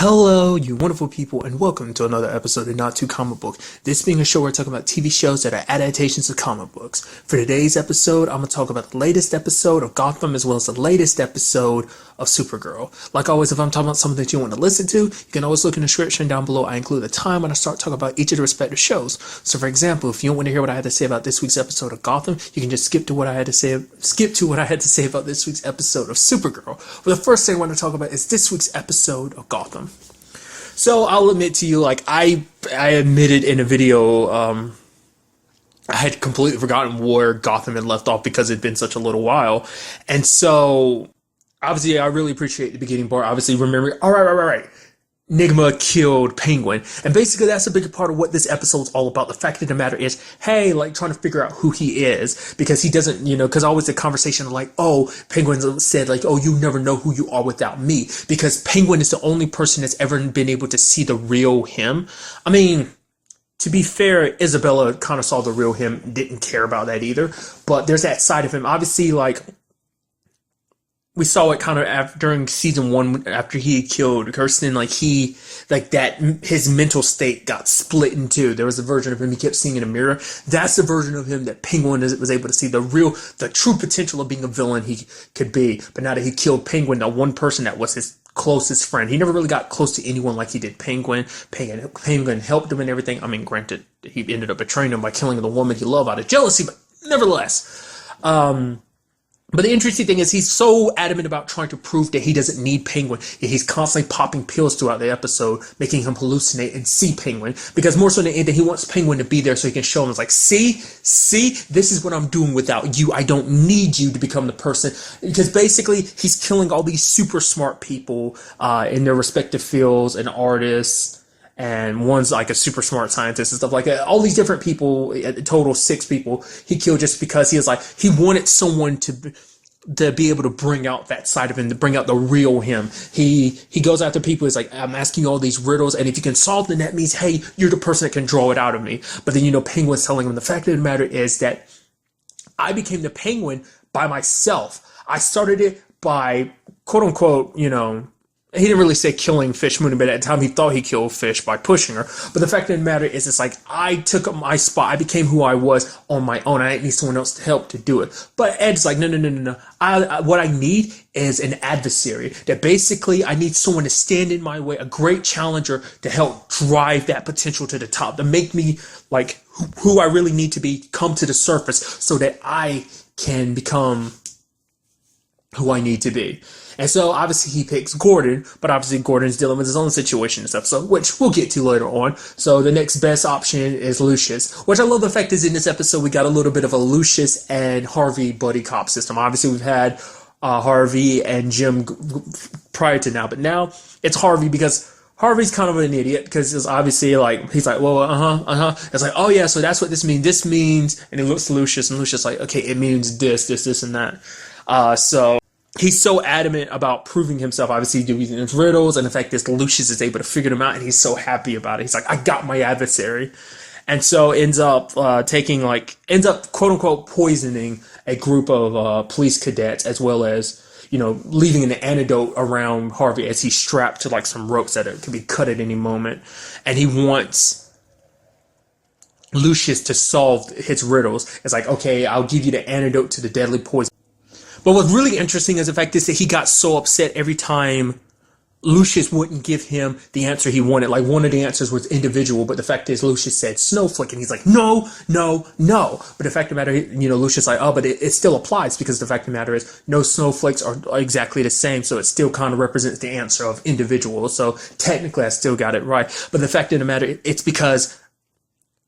Hello, you wonderful people, and welcome to another episode of Not Too Comic Book. This being a show where I talk about TV shows that are adaptations of comic books. For today's episode, I'm going to talk about the latest episode of Gotham as well as the latest episode of Supergirl. Like always, if I'm talking about something that you want to listen to, you can always look in the description down below. I include the time when I start talking about each of the respective shows. So for example, if you don't want to hear what I had to say about this week's episode of Gotham, you can just skip to what I had to say about this week's episode of Supergirl. Well, the first thing I want to talk about is this week's episode of Gotham. So I'll admit to you, like I admitted in a video, I had completely forgotten where Gotham had left off because it'd been such a little while. And so obviously I really appreciate the beginning part. Obviously remembering, all right. Nigma killed Penguin. And basically that's a big part of what this episode's all about. The fact of the matter is, hey, like trying to figure out who he is because he doesn't, because always the conversation of like, oh, Penguin said like, oh, you never know who you are without me, because Penguin is the only person that's ever been able to see the real him. I mean, to be fair, Isabella kind of saw the real him, didn't care about that either. But there's that side of him. Obviously, like, we saw it kind of during season 1 after he killed Kirsten, his mental state got split in two. There was a version of him he kept seeing in a mirror. That's the version of him that Penguin was able to see, the true potential of being a villain he could be. But now that he killed Penguin, that one person that was his closest friend, he never really got close to anyone like he did Penguin. Penguin helped him and everything. I mean, granted, he ended up betraying him by killing the woman he loved out of jealousy, but nevertheless, but the interesting thing is he's so adamant about trying to prove that he doesn't need Penguin. He's constantly popping pills throughout the episode, making him hallucinate and see Penguin. Because more so than anything, he wants Penguin to be there so he can show him, it's like, see, this is what I'm doing without you. I don't need you to become the person. Because basically, he's killing all these super smart people in their respective fields and artists. And one's like a super smart scientist and stuff like that. All these different people, a total 6 people, he killed just because he wanted someone to be able to bring out that side of him, to bring out the real him. He goes after people. He's like, I'm asking you all these riddles, and if you can solve them, that means, hey, you're the person that can draw it out of me. But then, Penguin's telling him the fact of the matter is that I became the Penguin by myself. I started it by, quote unquote, he didn't really say killing Fish Moon, but at the time he thought he killed Fish by pushing her. But the fact of the matter is, it's like, I took up my spot. I became who I was on my own. I didn't need someone else to help to do it. But Ed's like, no. What I need is an adversary. That basically, I need someone to stand in my way, a great challenger to help drive that potential to the top, to make me like who I really need to be, come to the surface so that I can become who I need to be. And so obviously he picks Gordon, but obviously Gordon's dealing with his own situation in this episode, which we'll get to later on. So the next best option is Lucius, which I love the fact is in this episode we got a little bit of a Lucius and Harvey buddy cop system. Obviously we've had Harvey and Jim prior to now, but now it's Harvey because Harvey's kind of an idiot because it's obviously like, he's like, well, It's like, oh yeah, so that's what this means. This means, and he looks to Lucius and Lucius like, okay, it means this, and that. So he's so adamant about proving himself, obviously doing his riddles, and the fact that Lucius is able to figure them out, and he's so happy about it. He's like, I got my adversary. And so ends up quote unquote poisoning a group of police cadets, as well as, leaving an antidote around Harvey as he's strapped to like some ropes that can be cut at any moment. And he wants Lucius to solve his riddles. It's like, okay, I'll give you the antidote to the deadly poison. But what's really interesting is the fact is that he got so upset every time Lucius wouldn't give him the answer he wanted. Like, one of the answers was individual, but the fact is Lucius said snowflake, and he's like, no. But the fact of the matter, Lucius like, oh, but it still applies because the fact of the matter is no snowflakes are exactly the same, so it still kind of represents the answer of individual. So technically I still got it right. But the fact of the matter, it's because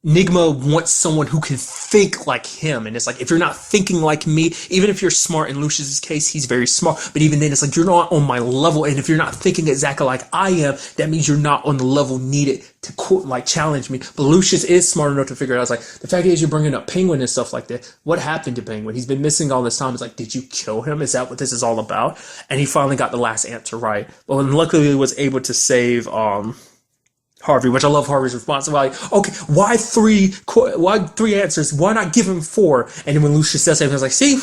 Nigma wants someone who can think like him. And it's like, if you're not thinking like me, even if you're smart, in Lucius's case, he's very smart. But even then, it's like, you're not on my level. And if you're not thinking exactly like I am, that means you're not on the level needed to quote, like, challenge me. But Lucius is smart enough to figure it out. It's like, the fact is you're bringing up Penguin and stuff like that. What happened to Penguin? He's been missing all this time. It's like, did you kill him? Is that what this is all about? And he finally got the last answer right. Well, and luckily he was able to save, Harvey, which I love Harvey's response. Like, okay, why three answers? Why not give him 4? And then when Lucius says something, I was like, see,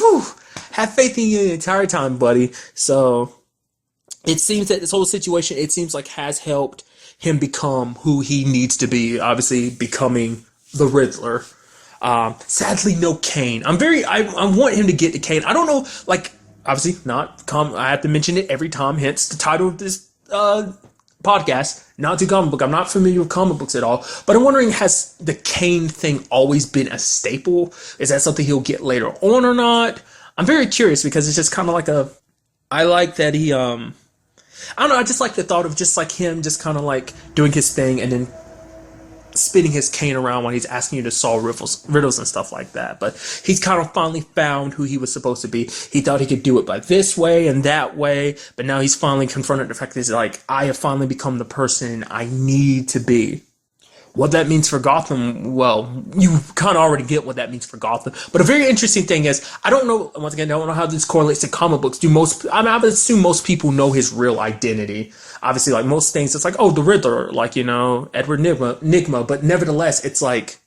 have faith in you the entire time, buddy. So it seems that this whole situation, it seems like, has helped him become who he needs to be. Obviously, becoming the Riddler. Sadly, no Kane. I want him to get to Kane. I don't know, like, obviously, I have to mention it every time, hence the title of this podcast, Not Too Comic Book. I'm not familiar with comic books at all, but I'm wondering, has the Kane thing always been a staple? Is that something he'll get later on or not? I'm very curious because it's just kind of like I like that he, I don't know, I just like the thought of just like him just kind of like doing his thing and then spinning his cane around when he's asking you to solve riddles and stuff like that. But he's kind of finally found who he was supposed to be. He thought he could do it by this way and that way, but now he's finally confronted the fact that he's like, I have finally become the person I need to be. What that means for Gotham, well, you kind of already get what that means for Gotham. But a very interesting thing is, I don't know, once again, I don't know how this correlates to comic books. I would assume most people know his real identity. Obviously, like most things, it's like, oh, the Riddler, like, Edward Nygma. But nevertheless, it's like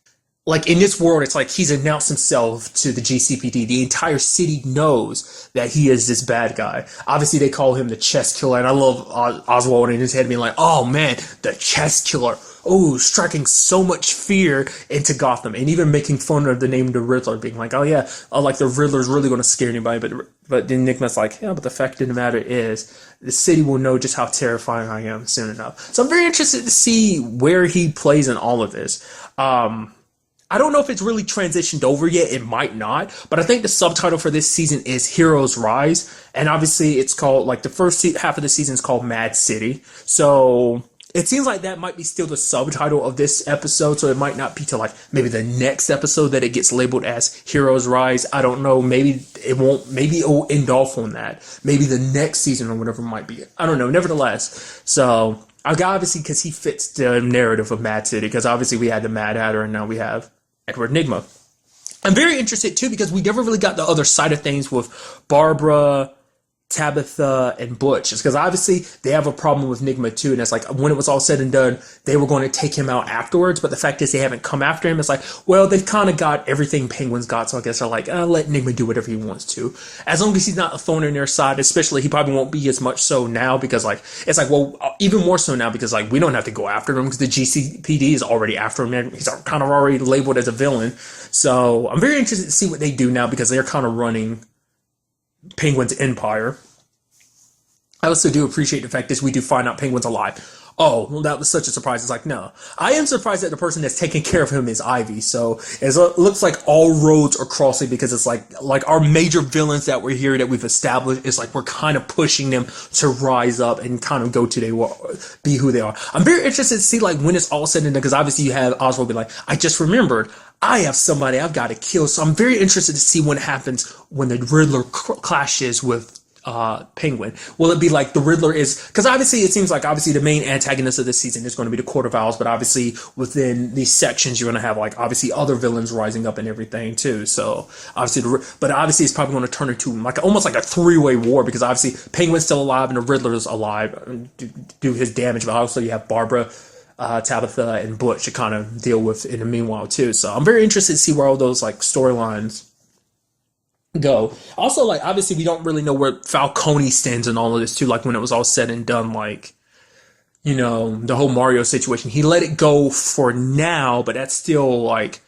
in this world, it's like he's announced himself to the GCPD. The entire city knows that he is this bad guy. Obviously, they call him the chess killer. And I love Oswald in his head being like, oh man, the chess killer. Oh, striking so much fear into Gotham, and even making fun of the name the Riddler, being like, oh yeah, like the Riddler's really going to scare anybody. But then Nygma's like, yeah, but the fact of the matter is, the city will know just how terrifying I am soon enough. So I'm very interested to see where he plays in all of this. I don't know if it's really transitioned over yet. It might not, but I think the subtitle for this season is Heroes Rise, and obviously it's called, like, the first half of the season is called Mad City. So it seems like that might be still the subtitle of this episode, so it might not be till like maybe the next episode that it gets labeled as Heroes Rise. I don't know. Maybe it won't. Maybe it will end off on that. Maybe the next season or whatever might be. I don't know. Nevertheless, so obviously because he fits the narrative of Mad City, because obviously we had the Mad Hatter and now we have Edward Nygma. I'm very interested too because we never really got the other side of things with Barbara, Tabitha, and Butch. It's because obviously they have a problem with Nygma too, and it's like when it was all said and done, they were going to take him out afterwards, but the fact is they haven't come after him. It's like, well, they've kind of got everything Penguin's got, so I guess they're like, let Nygma do whatever he wants to. As long as he's not a thorn in their side, especially he probably won't be as much so now because like, it's like, well, even more so now because like we don't have to go after him because the GCPD is already after him and he's kind of already labeled as a villain. So I'm very interested to see what they do now because they're kind of running Penguin's empire. I also do appreciate the fact that we do find out Penguin's alive. Oh, well, that was such a surprise. It's like, no. I am surprised that the person that's taking care of him is Ivy. So it looks like all roads are crossing because it's like our major villains that we're here that we've established is like we're kind of pushing them to rise up and kind of be who they are. I'm very interested to see like when it's all said and done because obviously you have Oswald be like, I just remembered I have somebody I've got to kill. So I'm very interested to see what happens when the Riddler clashes with Penguin. Will it be like the Riddler is, because obviously it seems like obviously the main antagonist of this season is going to be the Court of Owls, but obviously within these sections you're going to have like obviously other villains rising up and everything too. So obviously but obviously it's probably going to turn into like almost like a three-way war because obviously Penguin's still alive and the Riddler's alive do his damage, but also you have Barbara, Tabitha, and Butch to kind of deal with in the meanwhile too. So I'm very interested to see where all those like storylines go. Also, like, obviously we don't really know where Falcone stands in all of this too, like when it was all said and done, like, the whole Mario situation. He let it go for now, but that's still like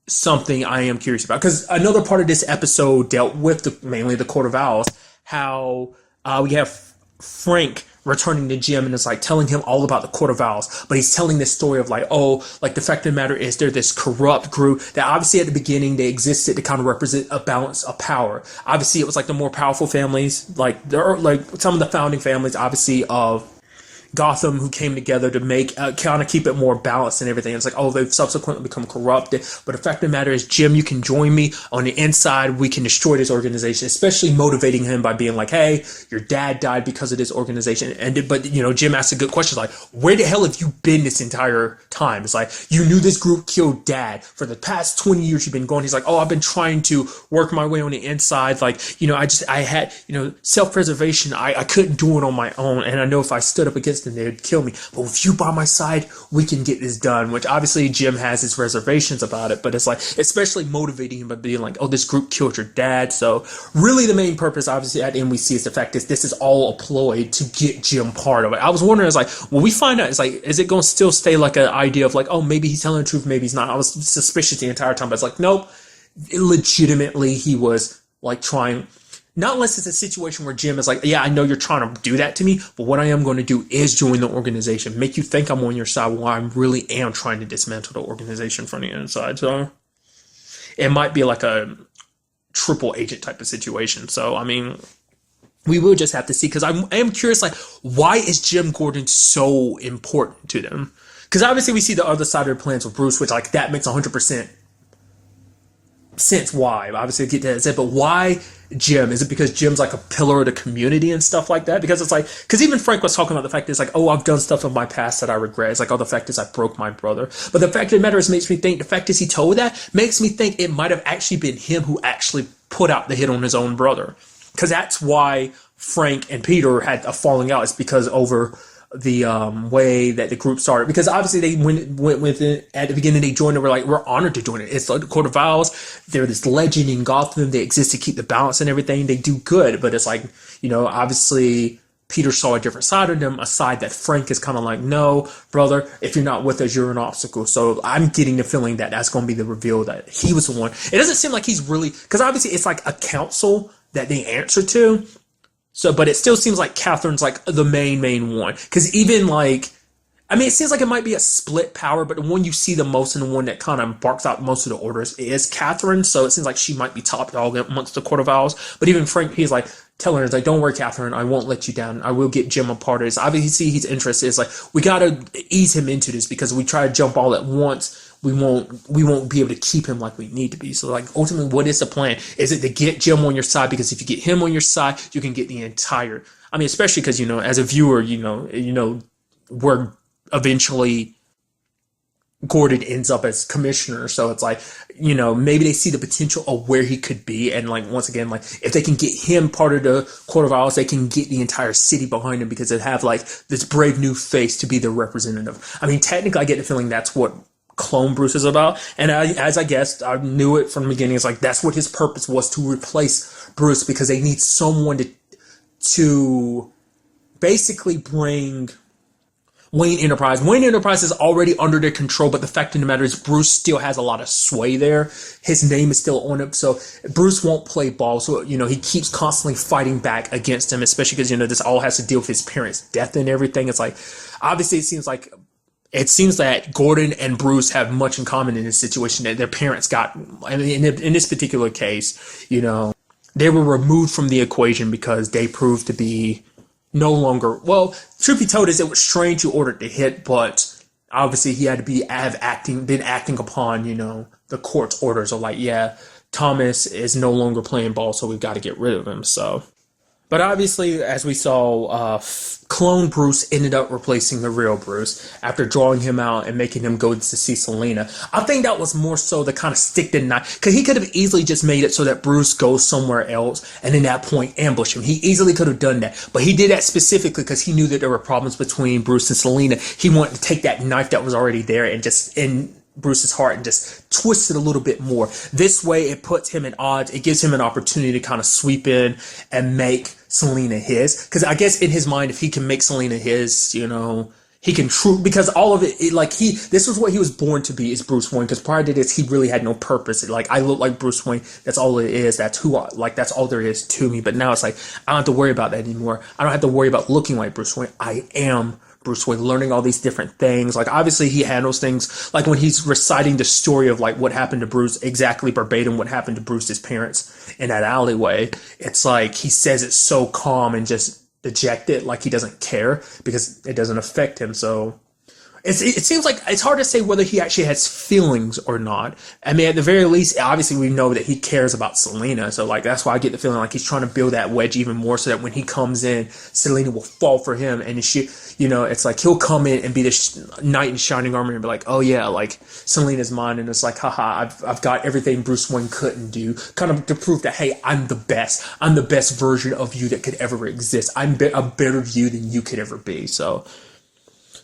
something I am curious about. Because another part of this episode dealt with mainly the Court of Owls, how we have Frank returning to Jim and it's like telling him all about the Court of Owls, but he's telling this story of like, oh, like the fact of the matter is they're this corrupt group that obviously at the beginning they existed to kind of represent a balance of power. Obviously it was like the more powerful families, like there are like some of the founding families obviously of Gotham who came together to make kind of keep it more balanced and everything. It's like, oh, they've subsequently become corrupted. But the fact of the matter is, Jim, you can join me on the inside. We can destroy this organization, especially motivating him by being like, hey, your dad died because of this organization. But Jim asked a good question, like, where the hell have you been this entire time? It's like, you knew this group killed dad. For the past 20 years you've been going. He's like, oh, I've been trying to work my way on the inside. Like, I had, self-preservation. I couldn't do it on my own. And I know if I stood up against this, then they would kill me. But with you by my side, we can get this done, which obviously Jim has his reservations about it, but it's like, especially motivating him by being like, oh, this group killed your dad. So really the main purpose, obviously, at the end we see is the fact that this is all a ploy to get Jim part of it. I was wondering, it's like, when we find out, it's like, is it going to still stay like an idea of like, oh, maybe he's telling the truth, maybe he's not. I was suspicious the entire time, but it's like, nope, legitimately he was like trying. Not unless it's a situation where Jim is like, yeah, I know you're trying to do that to me, but what I am going to do is join the organization, make you think I'm on your side while I really am trying to dismantle the organization from the inside. So it might be like a triple agent type of situation. So, I mean, we will just have to see, because I am curious, like, why is Jim Gordon so important to them? Because obviously we see the other side of the plans with Bruce, which, like, that makes 100% sense why. Obviously, get to that, but why Jim? Is it because Jim's like a pillar of the community and stuff like that? Because it's like, because even Frank was talking about the fact that it's like, oh, I've done stuff in my past that I regret. It's like, oh, the fact is I broke my brother. But the fact of the matter is, makes me think, the fact is he told that, makes me think it might have actually been him who actually put out the hit on his own brother. Because that's why Frank and Peter had a falling out. It's because over the way that the group started, because obviously they went with it at the beginning. They joined it. We're like, we're honored to join it. It's like the Court of Owls. They're this legend in Gotham. They exist to keep the balance and everything. They do good, but it's like, you know, obviously Peter saw a different side of them, a side that Frank is kind of like, no, brother, if you're not with us, you're an obstacle. So I'm getting the feeling that that's going to be the reveal, that he was the one. It doesn't seem like he's really, because obviously it's like a council that they answer to. So, but it still seems like Catherine's like the main one. Because even like, I mean, it seems like it might be a split power, but the one you see the most and the one that kind of barks out most of the orders is Catherine. So it seems like she might be top dog amongst the Court of Owls. But even Frank, he's like telling her, like, don't worry, Catherine, I won't let you down. I will get Jim a part of this. Obviously, he's interested. It's like, we got to ease him into this, because if we try to jump all at once, we won't be able to keep him like we need to be. So, like, ultimately, what is the plan? Is it to get Jim on your side? Because if you get him on your side, you can get the entire, I mean, especially because, you know, as a viewer, you know, we're eventually Gordon ends up as commissioner. So it's like, you know, maybe they see the potential of where he could be. And like, once again, like, if they can get him part of the Court of Owls, they can get the entire city behind him, because they have like this brave new face to be their representative. I mean, technically, I get the feeling that's what Clone Bruce is about. And as I guessed, I knew it from the beginning. It's like, that's what his purpose was, to replace Bruce, because they need someone to basically bring Wayne Enterprise. Wayne Enterprise is already under their control, but the fact of the matter is Bruce still has a lot of sway there. His name is still on it, so Bruce won't play ball. So, you know, he keeps constantly fighting back against him, especially because, you know, this all has to deal with his parents' death and everything. It's like, obviously it seems that Gordon and Bruce have much in common in this situation, that their parents got, I mean, in this particular case, you know, they were removed from the equation because they proved to be no longer, well, truth be told, is it was Strange who ordered the hit, but obviously he had to been acting upon, you know, the court's orders of like, yeah, Thomas is no longer playing ball, so we've got to get rid of him. So, but obviously, as we saw, clone Bruce ended up replacing the real Bruce after drawing him out and making him go to see Selena. I think that was more so to kind of stick the knife, because he could have easily just made it so that Bruce goes somewhere else and in that point ambush him. He easily could have done that, but he did that specifically because he knew that there were problems between Bruce and Selena. He wanted to take that knife that was already there and just in Bruce's heart and just twist it a little bit more. This way it puts him in odds. It gives him an opportunity to kind of sweep in and make Selena his. Because I guess in his mind, if he can make Selena his, you know, he can because all of it, this was what he was born to be, is Bruce Wayne. Because prior to this, he really had no purpose. Like, I look like Bruce Wayne. That's all it is. That's that's all there is to me. But now it's like, I don't have to worry about that anymore. I don't have to worry about looking like Bruce Wayne. I am Bruce Wayne, learning all these different things. Like, obviously he handles things like when he's reciting the story of like what happened to Bruce, exactly verbatim what happened to Bruce's parents in that alleyway. It's like he says it so calm and just dejected, like he doesn't care because it doesn't affect him. So it seems like it's hard to say whether he actually has feelings or not. I mean, at the very least, obviously we know that he cares about Selena. So like, that's why I get the feeling like he's trying to build that wedge even more so that when he comes in, Selena will fall for him. And she, you know, it's like he'll come in and be this knight in shining armor and be like, oh yeah, like Selena's mine. And it's like, haha, I've got everything Bruce Wayne couldn't do, kind of to prove that, hey, I'm the best. I'm the best version of you that could ever exist. I'm a better you than you could ever be. So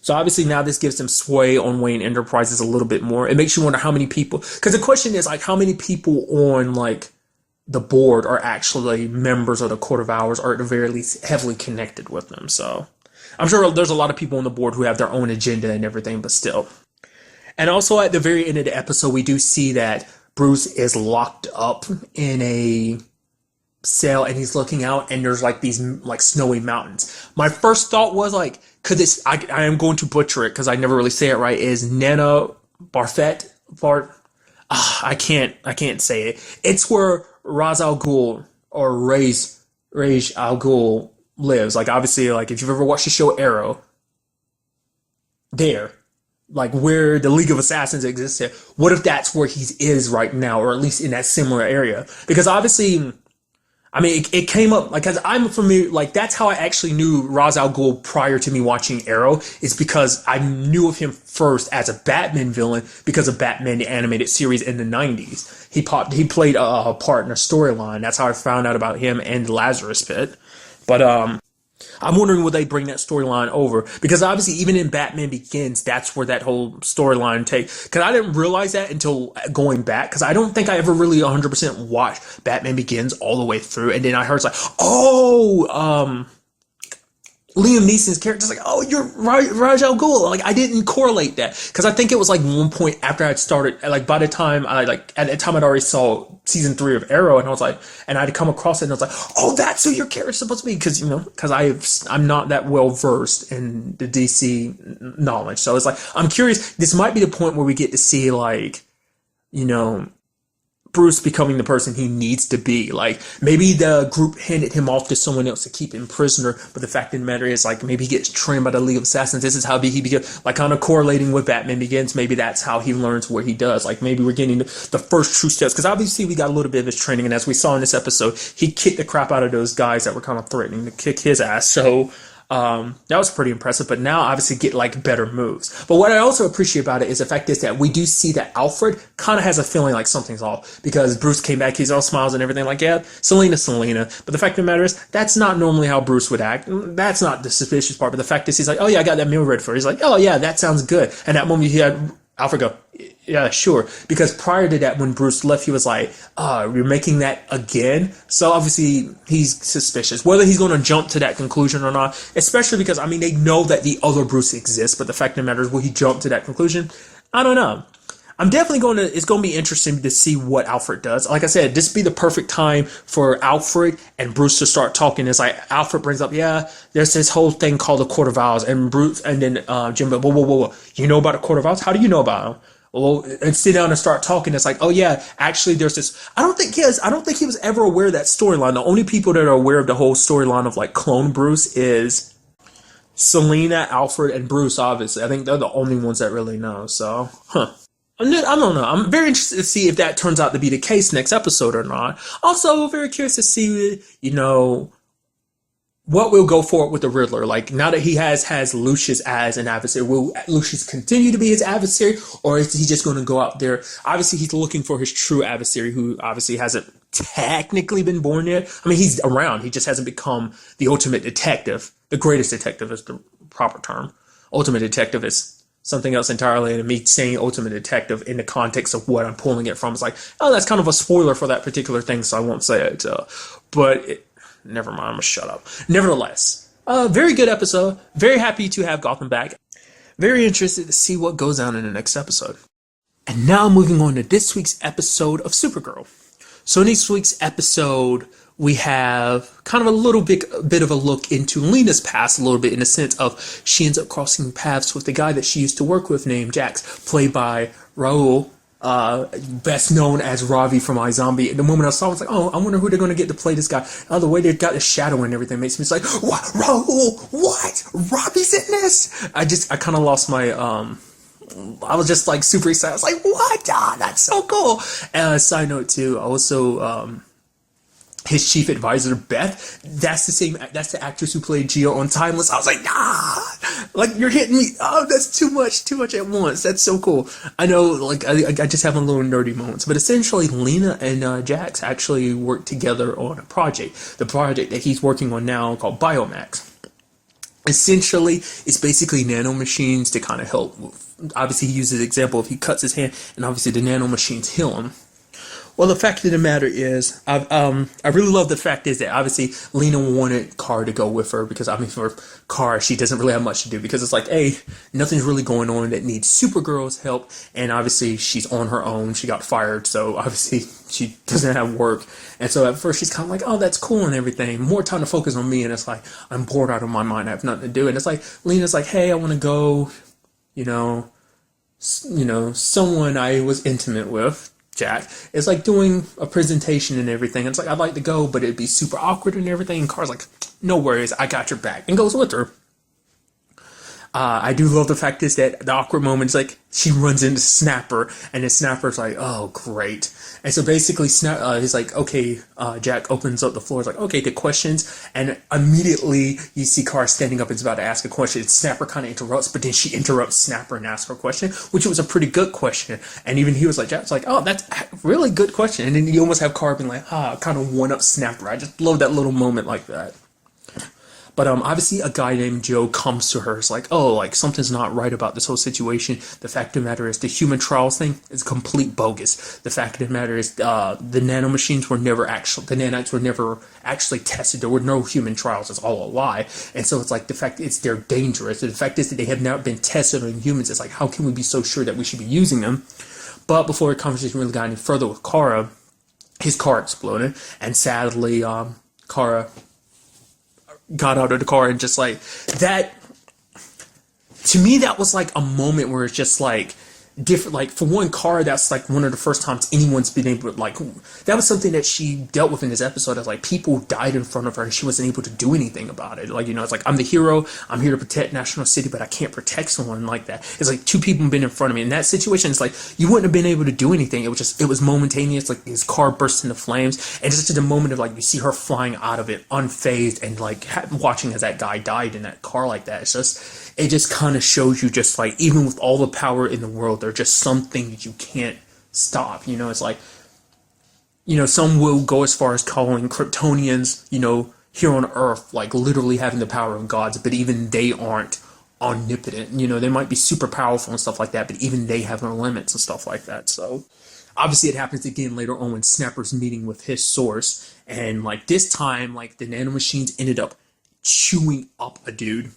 So obviously now this gives them sway on Wayne Enterprises a little bit more. It makes you wonder how many people, because the question is like how many people on like the board are actually members of the Court of Owls, or at the very least heavily connected with them. So I'm sure there's a lot of people on the board who have their own agenda and everything, but still. And also at the very end of the episode, we do see that Bruce is locked up in a cell and he's looking out and there's like these like snowy mountains. My first thought was like, could this, I am going to butcher it because I never really say it right, is Nana Barfet? I can't say it. It's where Ra's al Ghul or Ra's al Ghul lives. Like obviously, like if you've ever watched the show Arrow, there, like where the League of Assassins exists here. What if that's where he is right now, or at least in that similar area? Because obviously, I mean, it came up, like, because I'm familiar, like, that's how I actually knew Ra's al Ghul prior to me watching Arrow, is because I knew of him first as a Batman villain because of Batman the Animated Series in the 90s. He played a part in a storyline. That's how I found out about him and the Lazarus Pit. But, I'm wondering will they bring that storyline over, because obviously even in Batman Begins, that's where that whole storyline takes, because I didn't realize that until going back, because I don't think I ever really 100% watched Batman Begins all the way through, and then I heard it's like, oh, Liam Neeson's character is like, oh, you're Ra's al Ghul. Like, I didn't correlate that because I think it was like one point after I'd started, like by the time at the time I'd already saw season 3 of Arrow, and I was like, and I'd come across it and I was like, oh, that's who your character's supposed to be, because I'm not that well versed in the DC knowledge, so it's like I'm curious. This might be the point where we get to see like, Bruce becoming the person he needs to be. Like, maybe the group handed him off to someone else to keep him prisoner, but the fact of the matter is, like, maybe he gets trained by the League of Assassins. This is how he becomes, like, kind of correlating with Batman Begins. Maybe that's how he learns what he does. Like, maybe we're getting the first true steps, because obviously we got a little bit of his training, and as we saw in this episode, he kicked the crap out of those guys that were kind of threatening to kick his ass. So that was pretty impressive, but now obviously get like better moves. But what I also appreciate about it is the fact is that we do see that Alfred kind of has a feeling like something's off, because Bruce came back, he's all smiles and everything, like, yeah, Selena. But the fact of the matter is, that's not normally how Bruce would act. That's not the suspicious part, but the fact is he's like, oh yeah, I got that meal ready for her. He's like, oh yeah, that sounds good. And that moment he had Alfred go, yeah, sure. Because prior to that, when Bruce left, he was like, you're making that again? So obviously, he's suspicious. Whether he's going to jump to that conclusion or not, especially because, I mean, they know that the other Bruce exists, but the fact of the matter is, will he jump to that conclusion? I don't know. I'm definitely it's going to be interesting to see what Alfred does. Like I said, this would be the perfect time for Alfred and Bruce to start talking. It's like Alfred brings up, yeah, there's this whole thing called the Court of Owls, and Bruce, and then Jim, whoa, you know about the Court of Owls? How do you know about them? Well, and sit down and start talking. It's like, oh yeah, actually there's this, I don't think he was ever aware of that storyline. The only people that are aware of the whole storyline of like clone Bruce is Selena, Alfred, and Bruce, obviously. I think they're the only ones that really know. So, I don't know. I'm very interested to see if that turns out to be the case next episode or not. Also, very curious to see, what will go forward with the Riddler. Like, now that he has Lucius as an adversary, will Lucius continue to be his adversary, or is he just going to go out there? Obviously, he's looking for his true adversary, who obviously hasn't technically been born yet. I mean, he's around. He just hasn't become the ultimate detective. The greatest detective is the proper term. Ultimate detective is something else entirely, and me saying ultimate detective in the context of what I'm pulling it from is like, oh, that's kind of a spoiler for that particular thing, so I won't say it. Never mind, I'm gonna shut up. Nevertheless, very good episode. Very happy to have Gotham back. Very interested to see what goes on in the next episode. And now moving on to this week's episode of Supergirl. So in this week's episode, we have kind of a little bit of a look into Lena's past, a little bit in the sense of she ends up crossing paths with the guy that she used to work with named Jax, played by Raul, best known as Ravi from iZombie. And the moment I saw it, I was like, oh, I wonder who they're going to get to play this guy. Oh, the way they got the shadow and everything makes me just like, what? Raul, what? Ravi's in this? I kind of lost my, I was just like super excited. I was like, what? Ah, that's so cool. Side note too, also, his chief advisor, Beth, that's the actress who played Geo on Timeless. I was like, nah, like, you're hitting me. Oh, that's too much at once. That's so cool. I know, like, I just have a little nerdy moments, but essentially Lena and Jax actually work together on a project, the project that he's working on now called Biomax. Essentially, it's basically nanomachines to kind of help. Obviously, he uses the example if he cuts his hand, and obviously the nanomachines heal him. Well, the fact of the matter is, I really love the fact is that obviously Lena wanted Kara to go with her because, I mean, for Kara, she doesn't really have much to do because it's like, hey, nothing's really going on that needs Supergirl's help, and obviously she's on her own. She got fired, so obviously she doesn't have work. And so at first she's kind of like, oh, that's cool and everything. More time to focus on me, and it's like, I'm bored out of my mind. I have nothing to do. And it's like, Lena's like, hey, I want to go, you know, someone I was intimate with, Jack, is like doing a presentation and everything. It's like, I'd like to go, but it'd be super awkward and everything. And Kara's like, no worries, I got your back, and goes with her. I do love the fact is that the awkward moment is like she runs into Snapper, and then Snapper's like, oh, great. And so basically, he's like, okay, Jack opens up the floor. He's like, okay, the questions. And immediately you see Kara standing up and is about to ask a question. Snapper kind of interrupts, but then she interrupts Snapper and asks her a question, which was a pretty good question. And even he was like, Jack's like, oh, that's a really good question. And then you almost have Kara being like, kind of one up Snapper. I just love that little moment like that. But obviously a guy named Joe comes to her. It's like, oh, like something's not right about this whole situation. The fact of the matter is the human trials thing is complete bogus. The fact of the matter is the nanomachines were never actually, the nanites were never actually tested. There were no human trials. It's all a lie. And so it's like the fact is they're dangerous. The fact is that they have not been tested on humans. It's like, how can we be so sure that we should be using them? But before the conversation really got any further with Kara, his car exploded. And sadly, Kara got out of the car and just like that, to me that was like a moment where it's just like different. Like for one, Kara, that's like one of the first times anyone's been able to, like, that was something that she dealt with in this episode, as like people died in front of her and she wasn't able to do anything about it. Like, you know, it's like, I'm the hero, I'm here to protect National City, but I can't protect someone like that. It's like two people have been in front of me in that situation. It's like you wouldn't have been able to do anything. It was momentaneous. Like his car burst into flames, and just at the moment of like you see her flying out of it unfazed and like watching as that guy died in that car like that. It just kind of shows you just like, even with all the power in the world, there's just some things you can't stop. You know, it's like, you know, some will go as far as calling Kryptonians, you know, here on Earth, like literally having the power of gods, but even they aren't omnipotent. You know, they might be super powerful and stuff like that, but even they have their limits and stuff like that. So obviously it happens again later on when Snapper's meeting with his source, and like this time, like the nanomachines ended up chewing up a dude,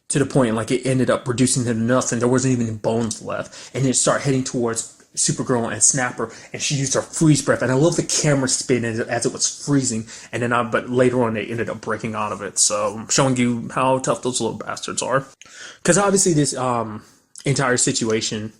to the point like it ended up reducing him to nothing. There wasn't even any bones left, and it started heading towards Supergirl and Snapper, and she used her freeze breath. And I love the camera spin as it was freezing, and then but later on they ended up breaking out of it. So I'm showing you how tough those little bastards are, because obviously this entire situation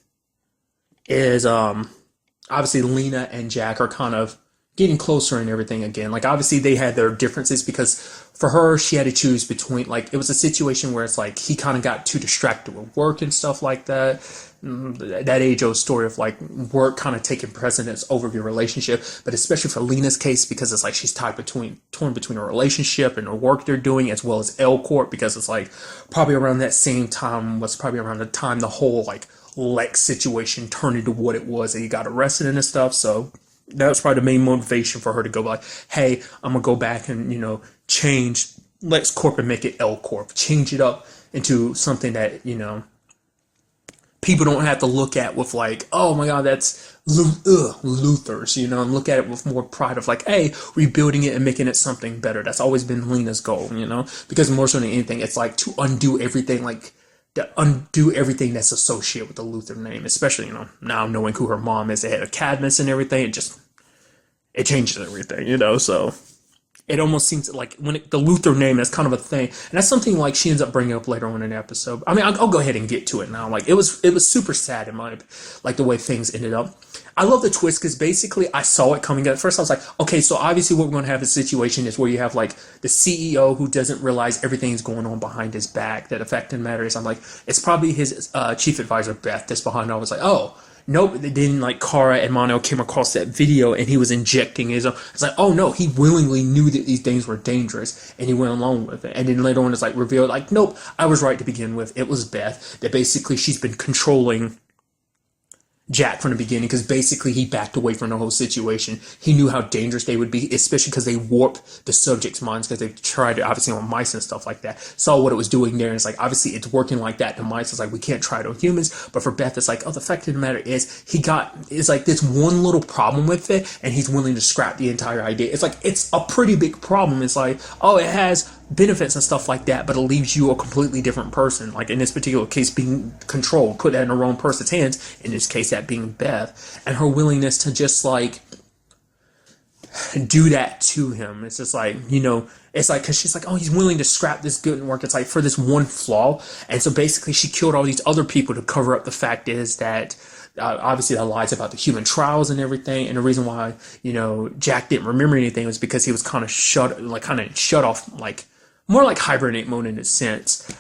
is obviously Lena and Jack are kind of getting closer and everything again. Like obviously they had their differences, because for her, she had to choose between, like, it was a situation where it's like he kind of got too distracted with work and stuff like that. That age-old story of like work kind of taking precedence over your relationship, but especially for Lena's case, because it's like she's torn between her relationship and her work they're doing, as well as L Corp, because it's like probably around that same time was probably around the time the whole like Lex situation turned into what it was, and he got arrested and stuff. So that was probably the main motivation for her to go like, hey, I'm gonna go back and, you know, change Lex Corp and make it L Corp, change it up into something that, you know, people don't have to look at with like, oh my god, that's Luthor's, you know, and look at it with more pride of like, hey, rebuilding it and making it something better. That's always been Lena's goal, you know, because more so than anything, it's like to undo everything, like to undo everything that's associated with the Luthor name, especially, you know, now knowing who her mom is, the head of Cadmus and everything, it changes everything, you know. So it almost seems like when the Luthor name is kind of a thing, and that's something like she ends up bringing up later on in the episode. I mean, I'll go ahead and get to it now. Like it was super sad in my, like the way things ended up. I love the twist, because basically I saw it coming at first. I was like, okay, so obviously what we're going to have a situation is where you have like the CEO who doesn't realize everything's going on behind his back, that effect matters. I'm like, it's probably his chief advisor Beth that's behind it. I was like, oh, nope. Then like Kara and Mono came across that video and he was injecting his own. It's like, oh no, he willingly knew that these things were dangerous and he went along with it. And then later on it's like revealed like, nope, I was right to begin with. It was Beth, that basically she's been controlling Jack from the beginning, because basically he backed away from the whole situation. He knew how dangerous they would be, especially because they warped the subjects' minds, because they tried it obviously on mice and stuff like that. Saw what it was doing there, and it's like, obviously it's working like that to mice. It's like, we can't try it on humans. But for Beth, it's like, oh, the fact of the matter is, it's like this one little problem with it, and he's willing to scrap the entire idea. It's like, it's a pretty big problem. It's like, oh, it has benefits and stuff like that, but it leaves you a completely different person. Like in this particular case, being controlled, put that in the wrong person's hands. In this case, that being Beth, and her willingness to just like do that to him. It's just like, it's like, because she's like, oh, he's willing to scrap this good work. It's like for this one flaw. And so basically she killed all these other people to cover up the fact is that obviously the lies about the human trials and everything. And the reason why, Jack didn't remember anything was because he was kind of shut off, like more like hibernate mode in a sense,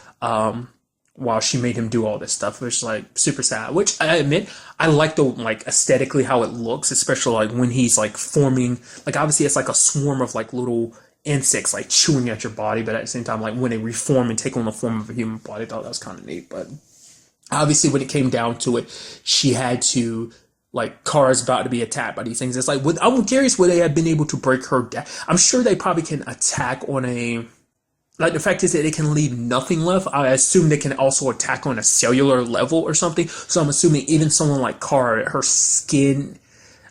while she made him do all this stuff, which is like super sad. Which I admit, I like the like aesthetically how it looks, especially like when he's like forming, like obviously it's like a swarm of like little insects like chewing at your body, but at the same time, like when they reform and take on the form of a human body, I thought that was kind of neat. But obviously when it came down to it, she had to, like, Kara's about to be attacked by these things. It's like, I'm curious would they have been able to break her down. I'm sure they probably can attack on a, like, the fact is that they can leave nothing left. I assume they can also attack on a cellular level or something. So I'm assuming even someone like Kara, her skin,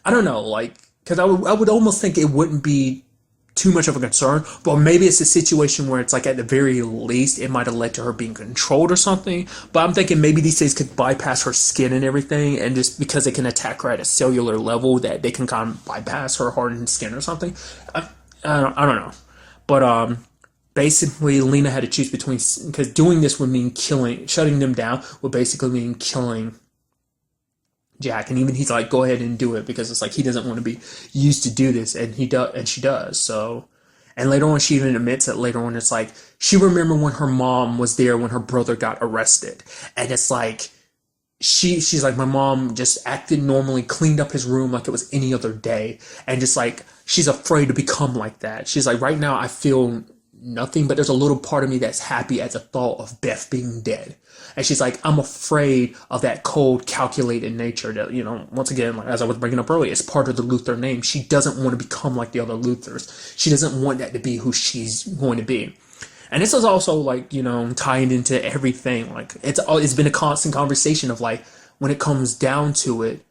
I don't know, like, because I would almost think it wouldn't be too much of a concern, but maybe it's a situation where it's like at the very least it might have led to her being controlled or something. But I'm thinking maybe these things could bypass her skin and everything, and just because they can attack her at a cellular level, that they can kind of bypass her hardened skin or something. I don't know, but basically Lena had to choose between, because doing this would mean shutting them down would basically mean killing Jack, and even he's like, go ahead and do it, because it's like he doesn't want to be used to do this, and she does. So, and later on, she even admits that later on, it's like she remembered when her mom was there when her brother got arrested, and it's like she's like, my mom just acted normally, cleaned up his room like it was any other day, and just like she's afraid to become like that. She's like, right now I feel nothing, but there's a little part of me that's happy at the thought of Beth being dead. And she's like, I'm afraid of that cold, calculated nature that, once again, like, as I was bringing up earlier, it's part of the Luthor name. She doesn't want to become like the other Luthors. She doesn't want that to be who she's going to be. And this is also like, tying into everything. Like, it's been a constant conversation of like, when it comes down to it,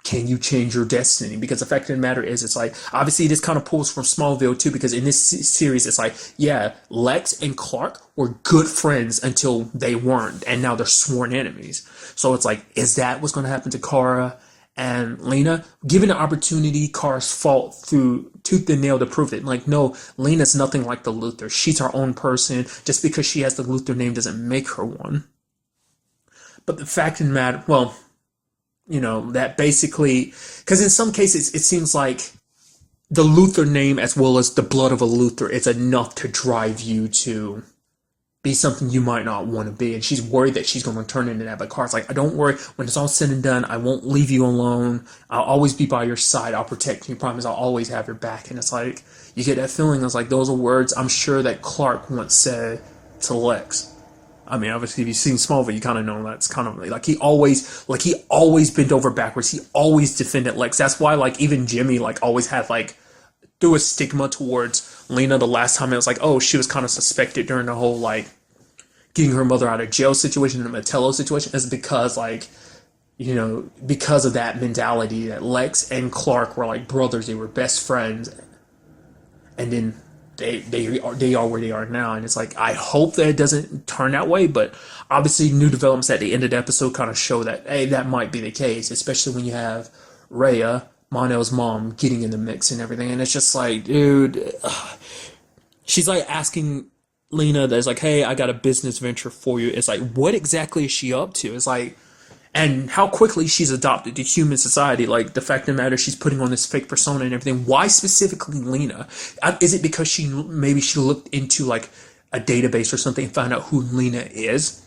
can you change your destiny? Because the fact of the matter is, it's like, obviously this kind of pulls from Smallville too, because in this series, it's like, yeah, Lex and Clark were good friends until they weren't, and now they're sworn enemies. So it's like, is that what's going to happen to Kara and Lena? Given the opportunity, Kara's fought through tooth and nail to prove it. Like, no, Lena's nothing like the Luthor. She's her own person. Just because she has the Luthor name doesn't make her one. But the fact of the matter, well, that basically, because in some cases it seems like the Luthor name as well as the blood of a Luthor is enough to drive you to be something you might not want to be. And she's worried that she's going to turn into that. But Kara's like, don't worry. When it's all said and done, I won't leave you alone. I'll always be by your side. I'll protect you. Promise I'll always have your back. And it's like, you get that feeling. It's like, those are words I'm sure that Clark once said to Lex. I mean, obviously, if you've seen Smallville, you kind of know that's kind of like he always bent over backwards. He always defended Lex. That's why, like, even Jimmy, like, always had, like, threw a stigma towards Lena the last time. It was like, oh, she was kind of suspected during the whole, like, getting her mother out of jail situation, the Metello situation, is because, like, because of that mentality that Lex and Clark were, like, brothers. They were best friends. And then they are where they are now, and it's like, I hope that it doesn't turn that way, but obviously new developments at the end of the episode kind of show that, hey, that might be the case, especially when you have Rhea, Mon-El's mom, getting in the mix and everything, and it's just like, dude, she's like asking Lena, that's like, hey, I got a business venture for you. It's like, what exactly is she up to? It's like, and how quickly she's adopted to human society. Like, the fact of the matter, she's putting on this fake persona and everything. Why specifically Lena? Is it because maybe she looked into, like, a database or something and found out who Lena is?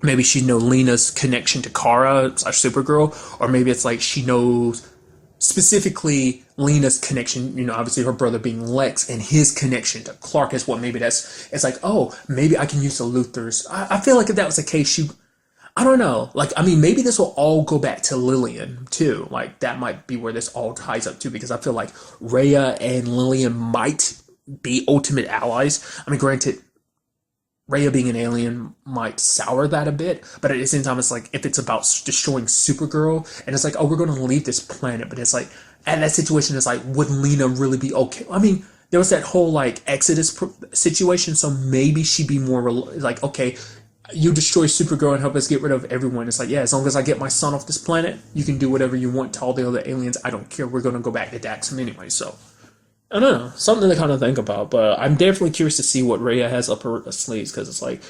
Maybe she knows Lena's connection to Kara / Supergirl. Or maybe it's like she knows specifically Lena's connection, obviously her brother being Lex, and his connection to Clark is what maybe it's like, oh, maybe I can use the Luthors. I feel like if that was the case, I don't know. Like, I mean, maybe this will all go back to Lillian too. Like, that might be where this all ties up to, because I feel like Rhea and Lillian might be ultimate allies. I mean, granted, Rhea being an alien might sour that a bit, but at the same time, it's like, if it's about destroying Supergirl, and it's like, oh, we're going to leave this planet, but it's like, at that situation, it's like, would Lena really be okay? I mean, there was that whole, like, Exodus situation, so maybe she'd be more, like, okay, you destroy Supergirl and help us get rid of everyone. It's like, yeah, as long as I get my son off this planet, you can do whatever you want to all the other aliens. I don't care. We're going to go back to Daxam anyway, so. I don't know, something to kind of think about, but I'm definitely curious to see what Rhea has up her sleeves, because it's like,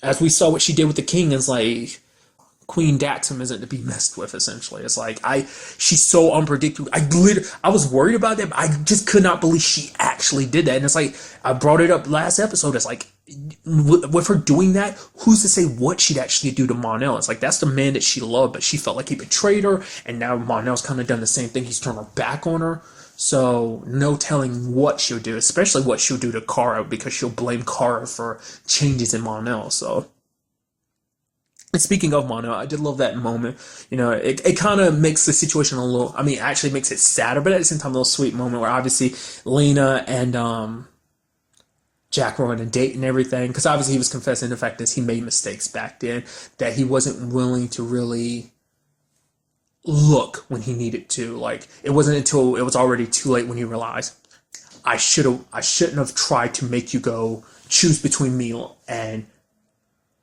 as we saw what she did with the King, it's like, Queen Daxam isn't to be messed with, essentially. It's like, she's so unpredictable. I was worried about that, but I just could not believe she actually did that, and it's like, I brought it up last episode, it's like, with her doing that, who's to say what she'd actually do to Mon-El? It's like, that's the man that she loved, but she felt like he betrayed her, and now Mon-El's kind of done the same thing, he's turned her back on her. So, no telling what she'll do, especially what she'll do to Kara, because she'll blame Kara for changes in Mon-El. So, and speaking of Mon-El, I did love that moment. You know, it kind of makes the situation a little, I mean, actually makes it sadder, but at the same time, a little sweet moment where obviously Lena and Jack were on a date and everything, because obviously he was confessing the fact that he made mistakes back then, that he wasn't willing to really look when he needed to. Like, it wasn't until it was already too late when he realized, I shouldn't have tried to make you go choose between me and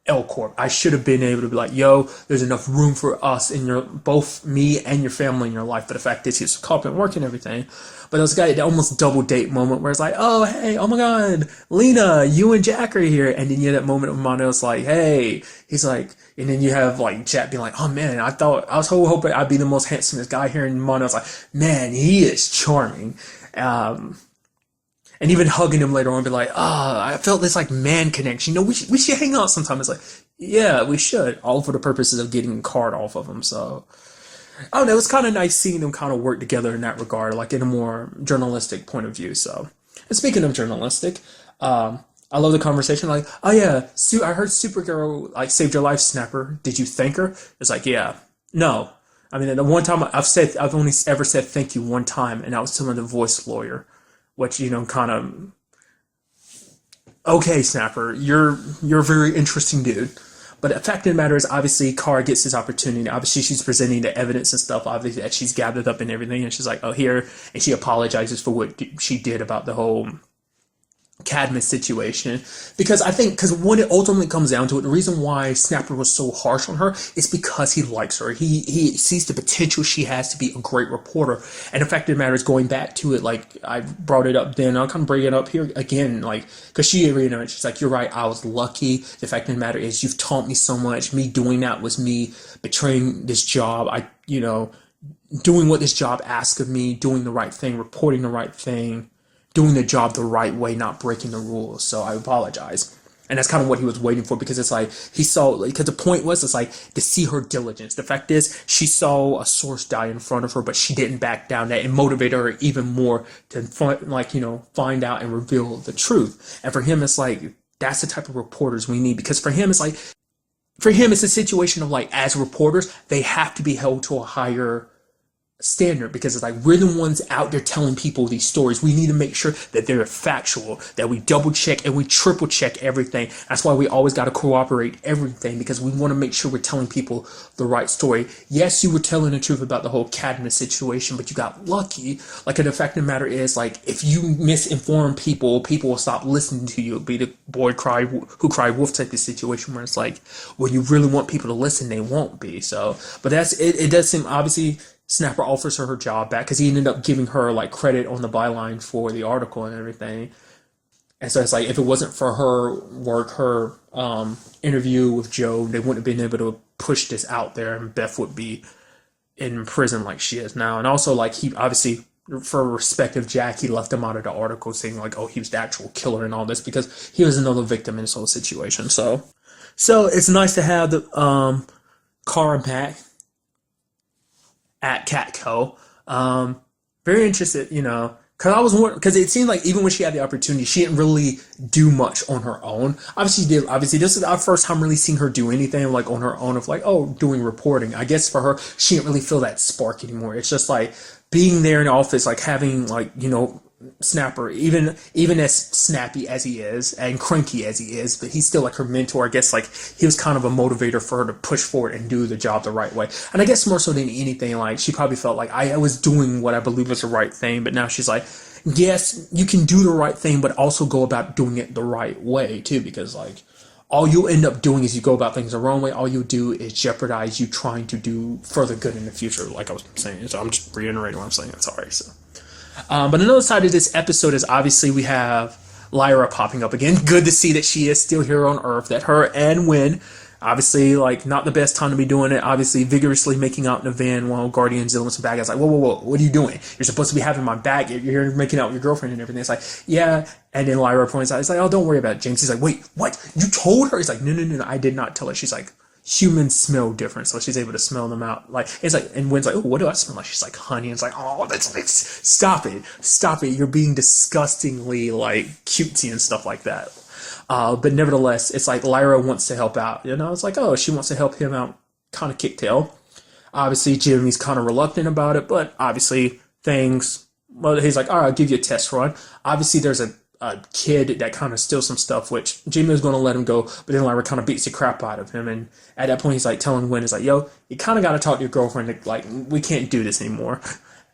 L-Corp. I should have been able to be like, yo, there's enough room for us in both me and your family in your life. But the fact is, he's caught up work and everything. But those guys, that almost double date moment where it's like, oh, hey, oh my God, Lena, you and Jack are here. And then you have that moment of Mon-El's like, hey, he's like, and then you have like Jack being like, oh man, I was hoping I'd be the most handsomest guy here. And Mon-El's like, man, he is charming. And even hugging him later on, be like, I felt this like man connection. You know, we should hang out sometime. It's like, yeah, we should, all for the purposes of getting a card off of him. So, I don't know, it was kind of nice seeing them kind of work together in that regard, like in a more journalistic point of view. So, and speaking of journalistic, I love the conversation. Like, oh yeah, I heard Supergirl like saved your life, Snapper. Did you thank her? It's like, yeah, no. I mean, the one time I've only ever said thank you one time, and that was to the voice lawyer. Which, you know, kind of, okay, Snapper, you're a very interesting dude. But the fact of the matter is, obviously, Kara gets this opportunity. Obviously, she's presenting the evidence and stuff, obviously, that she's gathered up and everything. And she's like, oh, here. And she apologizes for what she did about the whole Cadmus situation, because I think, because when it ultimately comes down to it, the reason why Snapper was so harsh on her is because he likes her. He sees the potential she has to be a great reporter. And the fact of the matter is, going back to it, like I brought it up then, I'll kind of bring it up here again, like, because she reiterated, she's like, you're right, I was lucky. The fact of the matter is, you've taught me so much. Me doing that was me betraying this job. Doing what this job asks of me, doing the right thing, reporting the right thing, doing the job the right way, not breaking the rules. So I apologize. And that's kind of what he was waiting for, because it's like, he saw, because the point was, it's like, to see her diligence. The fact is, she saw a source die in front of her, but she didn't back down. That it motivated her even more to, find out and reveal the truth. And for him, it's like, that's the type of reporters we need, because for him, it's like, it's a situation of like, as reporters, they have to be held to a higher standard, because it's like, we're the ones out there telling people these stories. We need to make sure that they're factual, that we double check and we triple check everything. That's why we always got to corroborate everything, because we want to make sure we're telling people the right story. Yes, you were telling the truth about the whole Cadmus situation, but you got lucky. Like, the fact of the matter is, like, if you misinform people will stop listening to you. It'll be the boy who cried wolf type of situation, where it's like, when you really want people to listen, they won't be. So, but it does seem, obviously, Snapper offers her job back, because he ended up giving her like credit on the byline for the article and everything. And so it's like, if it wasn't for her work, her interview with Joe, they wouldn't have been able to push this out there, and Beth would be in prison like she is now. And also, like, he obviously, for respect of Jack, he left him out of the article, saying like, oh, he was the actual killer and all this, because he was another victim in this whole situation. So it's nice to have the Kara back at Catco. Very interested, because it seemed like even when she had the opportunity, she didn't really do much on her own. Obviously, she did. Obviously, this is our first time really seeing her do anything like on her own of like, oh, doing reporting. I guess for her, she didn't really feel that spark anymore. It's just like being there in the office, like having like, Snapper, even as snappy as he is and cranky as he is, but he's still like her mentor. I guess like he was kind of a motivator for her to push forward and do the job the right way. And I guess more so than anything, like she probably felt like I was doing what I believe was the right thing, but now she's like, yes, you can do the right thing, but also go about doing it the right way too, because like all you'll end up doing is you go about things the wrong way. All you'll do is jeopardize you trying to do further good in the future, like I was saying. So I'm just reiterating what I'm saying. Sorry. So. But another side of this episode is obviously we have Lyra popping up again. Good to see that she is still here on Earth. That her and Wynn, obviously, like, not the best time to be doing it. Obviously, vigorously making out in the van while Guardian's dealing with some bad guys. Like, whoa, what are you doing? You're supposed to be having my back. You're here making out with your girlfriend and everything. It's like, yeah. And then Lyra points out, it's like, oh, don't worry about it, James. He's like, wait, what? You told her? He's like, no, I did not tell her. She's like, humans smell different, so she's able to smell them out. Like it's like, and Wynn's like, oh, what do I smell like? She's like, honey. And it's like, oh, stop it. You're being disgustingly like cutesy and stuff like that. But nevertheless, it's like Lyra wants to help out. It's like, oh, she wants to help him out, kind of kick tail. Obviously, Jimmy's kind of reluctant about it, but obviously well, he's like, all right, I'll give you a test run. Obviously, there's a kid that kind of steals some stuff, which Jimmy was going to let him go, but then Lyra kind of beats the crap out of him. And at that point, he's like telling Wynn, he's like, yo, you kind of got to talk to your girlfriend. Like, we can't do this anymore.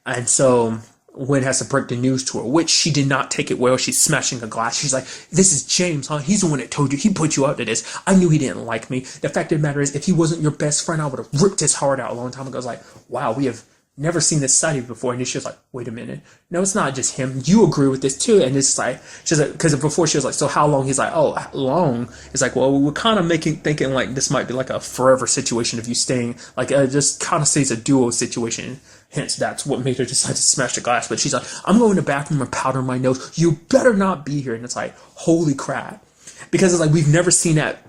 And so Wynn has to break the news to her, which she did not take it well. She's smashing a glass. She's like, this is James, huh? He's the one that told you. He put you out to this. I knew he didn't like me. The fact of the matter is, if he wasn't your best friend, I would have ripped his heart out a long time ago. I was like, wow, we have never seen this side of you before. And she was like, wait a minute. No, it's not just him. You agree with this too. And it's like, she's like, because before she was like, so how long? He's like, oh, long. It's like, well, we're kind of thinking like this might be like a forever situation of you staying, like just kind of stays a duo situation. Hence, that's what made her decide to smash the glass. But she's like, I'm going to the bathroom and powder my nose. You better not be here. And it's like, holy crap. Because it's like, we've never seen that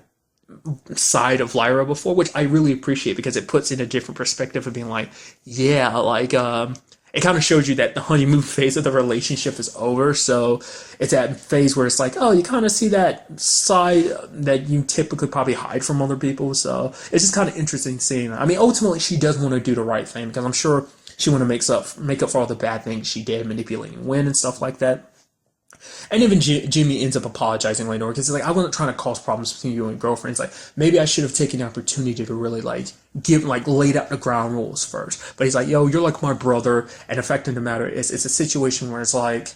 side of Lyra before, which I really appreciate because it puts in a different perspective of being like, yeah, like it kind of shows you that the honeymoon phase of the relationship is over. So it's that phase where it's like, oh, you kind of see that side that you typically probably hide from other people. So it's just kind of interesting seeing that. I mean, ultimately she does want to do the right thing because I'm sure she want to make up for all the bad things she did, manipulating Wynn and stuff like that. And even Jimmy ends up apologizing later because he's like, I wasn't trying to cause problems between you and girlfriends. Like, maybe I should have taken the opportunity to really laid out the ground rules first. But he's like, yo, you're like my brother. And the fact of the matter is, it's a situation where it's like,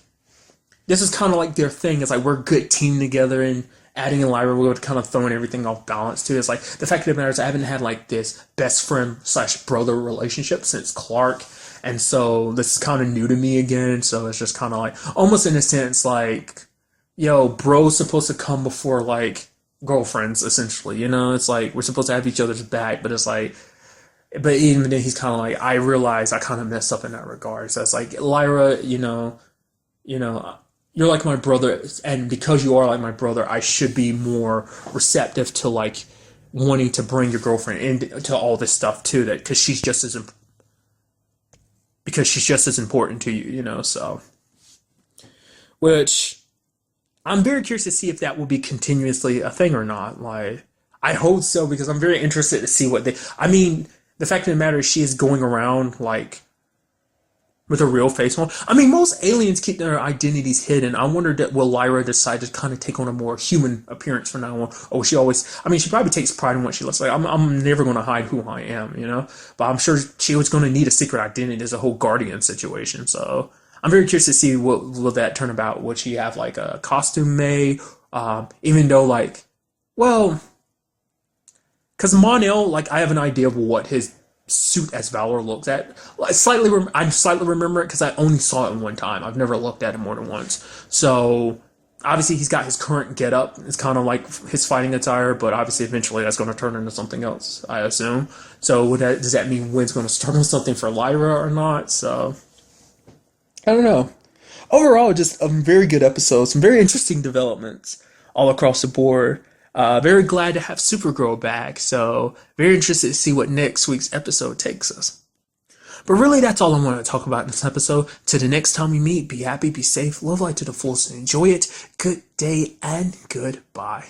this is kind of like their thing. It's like, we're a good team together, and adding in Lyra would kind of throwing everything off balance too. It's like, the fact of the matter is, I haven't had like this best friend / brother relationship since Clark. And so this is kind of new to me again. So it's just kind of like, almost in a sense, like, yo, bro's supposed to come before like girlfriends, essentially. It's like we're supposed to have each other's back, but it's like, but even then he's kind of like, I realize I kind of messed up in that regard. So it's like, Lyra, you're like my brother, and because you are like my brother, I should be more receptive to like wanting to bring your girlfriend into all this stuff too. That because she's just as important to you, so. Which, I'm very curious to see if that will be continuously a thing or not. Like, I hope so, because I'm very interested to see the fact of the matter is she is going around, like, with a real face on. I mean, most aliens keep their identities hidden. I wonder will Lyra decide to kind of take on a more human appearance from now on? Or she probably takes pride in what she looks like. I'm never going to hide who I am, But I'm sure she was going to need a secret identity as a whole Guardian situation. So I'm very curious to see what will that turn about. Would she have like a costume made? Even though like, well, because Mon-El, like I have an idea of what his suit as Valor looks at. I slightly remember it because I only saw it one time. I've never looked at it more than once. So obviously he's got his current getup. It's kind of like his fighting attire, but obviously eventually that's going to turn into something else, I assume. So does that mean Wynn's going to start on something for Lyra or not? So I don't know. Overall, just a very good episode. Some very interesting developments all across the board. Very glad to have Supergirl back, so very interested to see what next week's episode takes us. But really, that's all I wanted to talk about in this episode. Till the next time we meet, be happy, be safe, live life to the fullest, and enjoy it. Good day and goodbye.